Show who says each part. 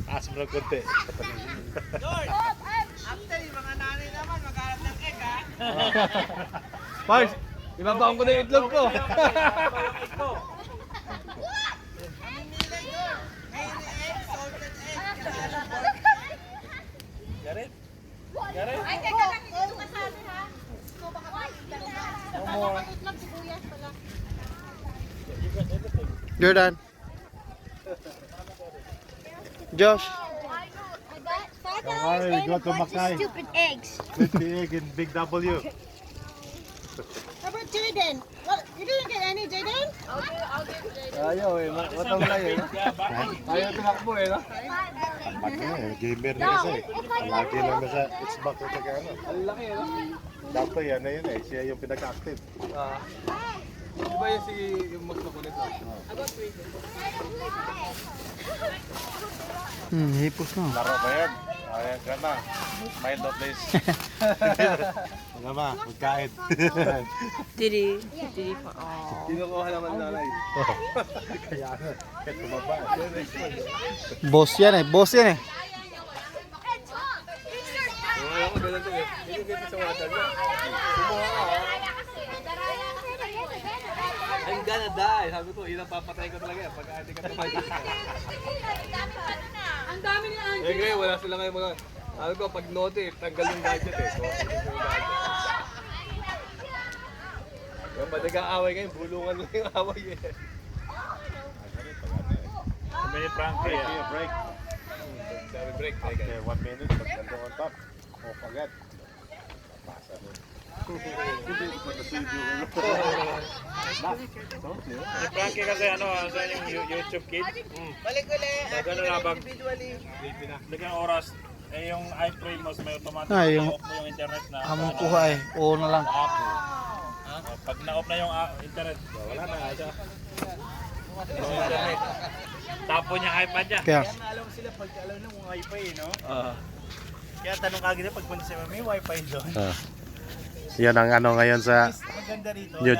Speaker 1: Taas mo ng konti.
Speaker 2: George! After yung mga nanay naman, maghanap ng egg ha?
Speaker 3: Mars, ibabaon ko na yung itlog ko.
Speaker 2: Mamimili George! Ngayon egg, salted egg,
Speaker 1: Garit? Garit?
Speaker 4: Ay, teka lang, hindi ko masabi ha. So, baka makikita na. Baka maliit lang sibuyas pala.
Speaker 5: Jordan. Josh.
Speaker 1: Don't worry, go to Mackay.
Speaker 4: Stupid eggs.
Speaker 1: With the egg in Big W.
Speaker 4: How about Jaden? What? You didn't get any, Jaden?
Speaker 3: Ayaw eh, matawlay eh. Ayaw tumakbo eh, no?
Speaker 1: Gamer na kasi. Lagi lang na sa Xbox at saka ano.
Speaker 3: Ang laki eh, no?
Speaker 1: Dato yan na yun eh. Siya yung pinaka-active.
Speaker 3: Di ba yun yung mas makulit no?
Speaker 5: Hipos na.
Speaker 1: Laro ba yan? Ayan ka na. Mind of this. Ano ba? Magkain.
Speaker 6: Didi pa.
Speaker 3: Kinukuha naman nanay.
Speaker 1: Kaya ano. Kaya tumaba.
Speaker 5: Boss yan eh. Boss yan eh.
Speaker 3: Alam ko ganun to eh. Hindi ko sa water niya. Kumuha ka ha. I'm gonna die. Sabi ko, ilang papatay ko talaga yan. Pag hindi ka tumay.
Speaker 4: Ang dami ni
Speaker 3: Eh ngayon, wala sila ngayon mga... Sabi ko, pag note eh, tanggal yung gadget eh. So, yung pag nag-aaway ngayon, bulungan lang yung away eh.
Speaker 1: May Frankie. Break.
Speaker 3: Sabi break,
Speaker 1: Okay,
Speaker 3: teka.
Speaker 1: 1 minute. Pag nandun on top. Oh, forget. Pasa mo.
Speaker 7: Si Frankie kasi ano, sa yung YouTube Kids.
Speaker 2: Balik ulit.
Speaker 7: Gano'n na bag.
Speaker 2: Individually.
Speaker 7: Bigyan oras. Eh yung iFrame mo may automatic
Speaker 5: Yung
Speaker 7: na-off mo yung internet na.
Speaker 5: among kuha eh. Oo na lang.
Speaker 7: App. Pag na-off na yung internet, wala na. Siya. Yung internet. Tapon yung iPad niya.
Speaker 5: Kaya.
Speaker 7: Alam sila pag alam ng wifi, no? Kaya tanong kagad pag punta sa may wifi doon.
Speaker 1: Yan ang ano ngayon sa
Speaker 7: Maganda rito.
Speaker 1: New